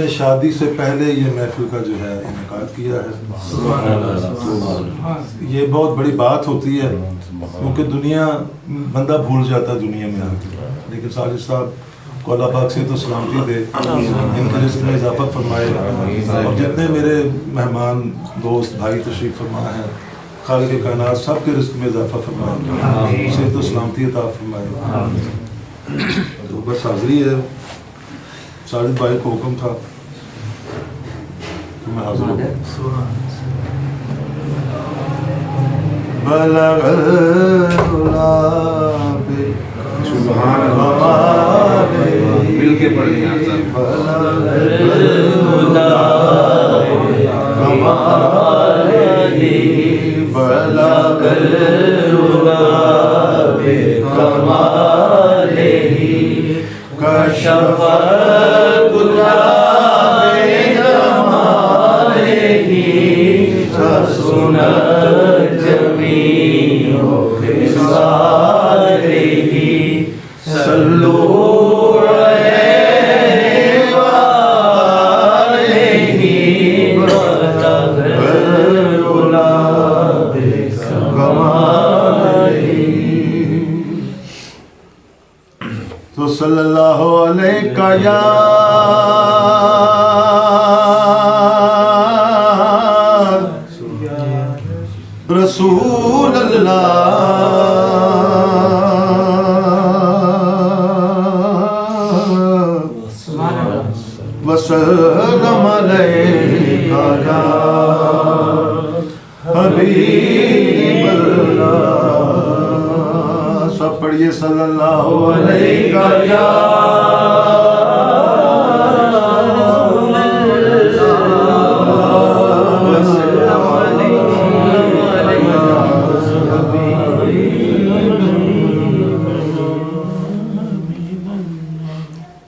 शादी से पहले ये महफिल का जो है इनेकाद किया है। ये बहुत बड़ी बात होती है क्योंकि दुनिया बंदा भूल जाता है दुनिया में आके, लेकिन साजिद साहब को अल्लाह पाक से तो सलामती दे, इनके रिज़्क़ में इजाफा फरमाए और जितने मेरे मेहमान दोस्त भाई तशरीफ़ फरमा हैं खालिक़ कायनात सब के रिज़्क़ में इजाफा फरमाए, उसे तो सलामती अता फरमाए। तो बस हाज़िरी है, साजिद भाई को हुक्म था तो मैं हाजिर हूँ। मिल के पढ़ेंगे तो सल्लल्लाहु अलैहि या रसूल अल्लाह वसल्लम अलैका या हबीब अल्लाह। सब पढ़िए सल्लल्लाहु अलैहि या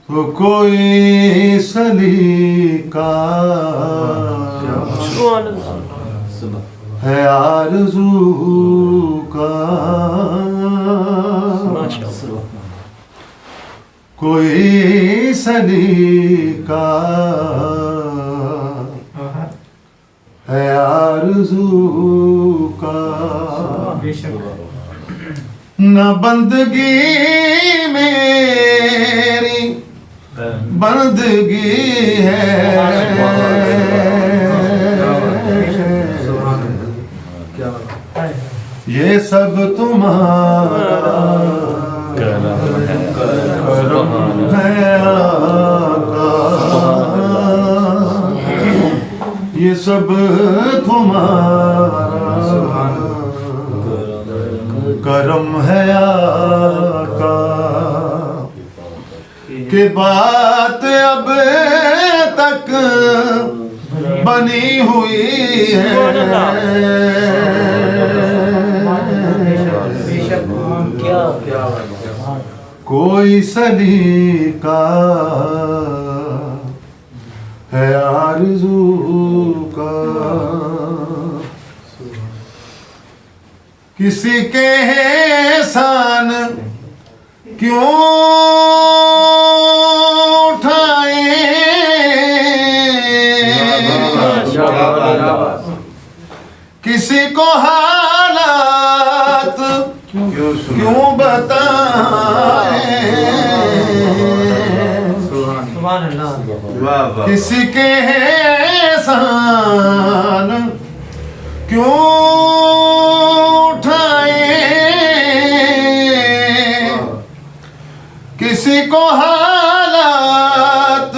तो कोई सलीका है आरज़ू का, कोई सलीका है आरज़ू का, न बंदगी मेरी बंदगी है, ये सब तुम्हारा करम है आका, ये सब तुम्हारा करम है आका। के बात अब तक बनी हुई है, कोई सलीका है आरज़ू का, किसी के एहसान क्यों उठाए, किसी को हालात क्यों बताए, किसी के एहसान क्यों उठाए, किसी को हालात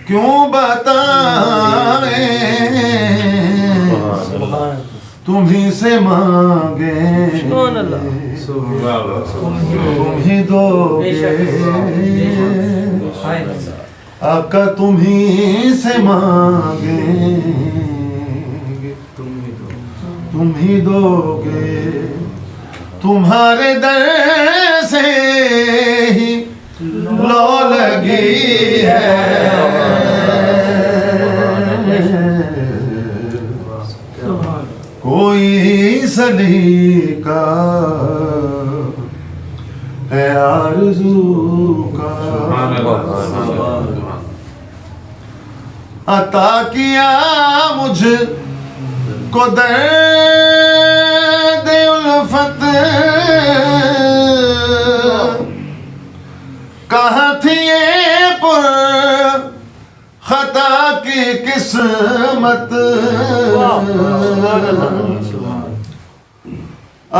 क्यों बताए, तुम्ही से मांगे तुम्ही दोगे, आका तुम्ही से मांगे तुम्ही दोगे, तुम्हारे दर से ही लो लगी है, कोई सलीका है आरज़ू का। अता किया मुझको दर्द उल्फत, कहाँ थी ये पुर खता की किस्मत,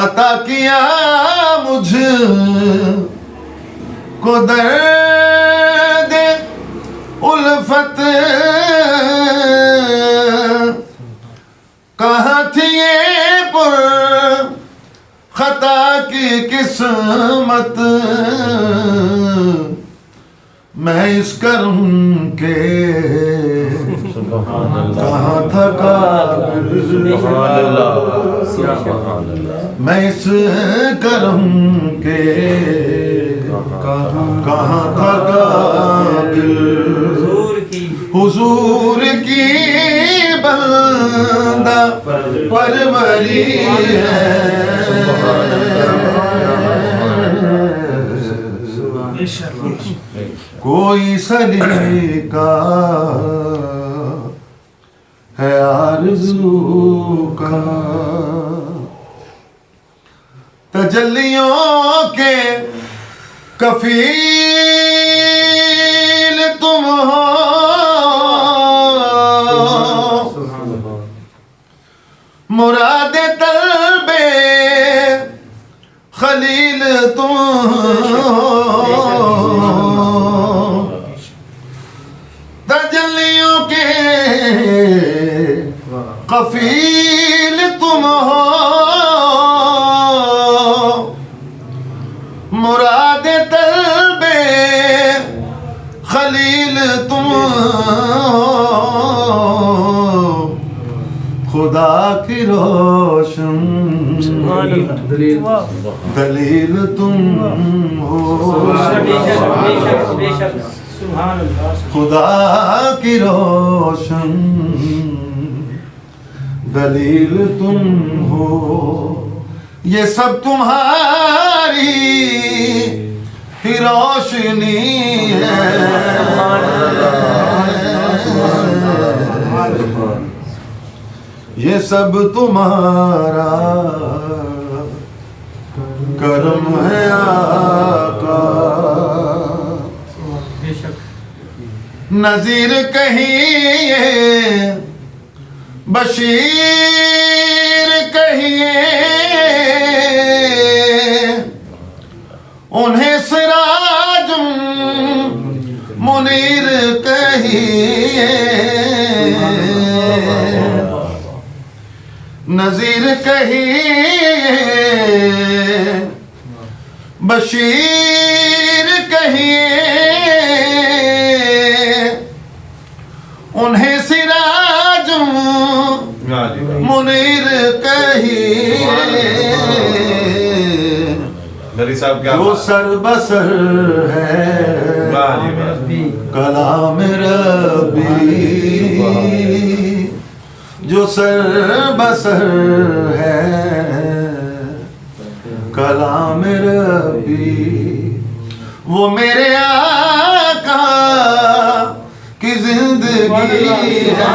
अता किया मुझको दर्द उल्फत, कहाँ थी ये पुर खता की किस्मत, मैं इस करम के कहाँ था काबिल, मैं इस करम के कहाँ था काबिल, हुजूर की बंदा परवरी है, कोई सलीका है आरज़ू का, तजल्लियों के कफील तुम हो, मुरादे तलबे खलील तुम हो, तजल्लियों के कफील तुम हो, मुरादे तलबे खलील तुम हो, खुदा की रोशन दलील तुम हो, खुदा की रोशन दलील तुम हो, ये सब तुम्हारी ही रोशनी है, ये सब तुम्हारा करम है आका, नज़ीर कहिए बशीर कहिए, उन्हें सिराज मुनीर कहिए, नज़ीर कहिए बशीर कहिए, उन्हें सिराज मुनीर कहिए, जो सर बसर है कलाम रबी, जो सर बसर है कलाम रबी, वो मेरे आका की जिंदगी है,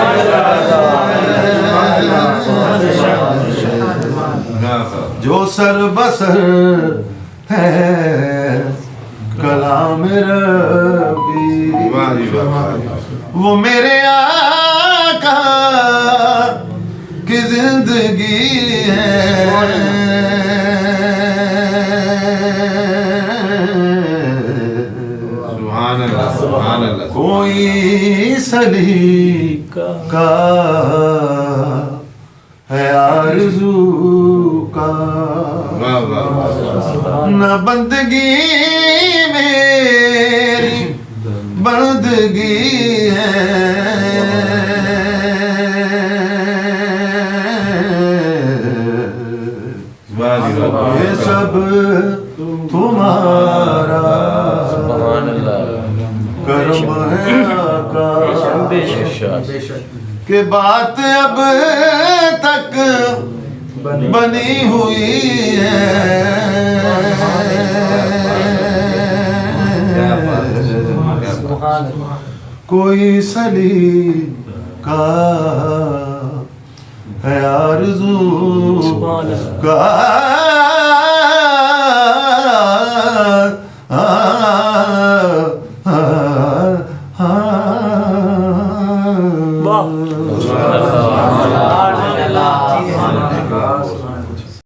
जो सर बसर है कलाम रबी, वो मेरे आका की जिंदगी है, कोई सलीका है आरज़ू का, न बंदगी मेरी बंदगी है, ये सब तुम्हारा करम है आका, के बात अब तक बनी हुई है, कोई सलीम का है आरज़ू का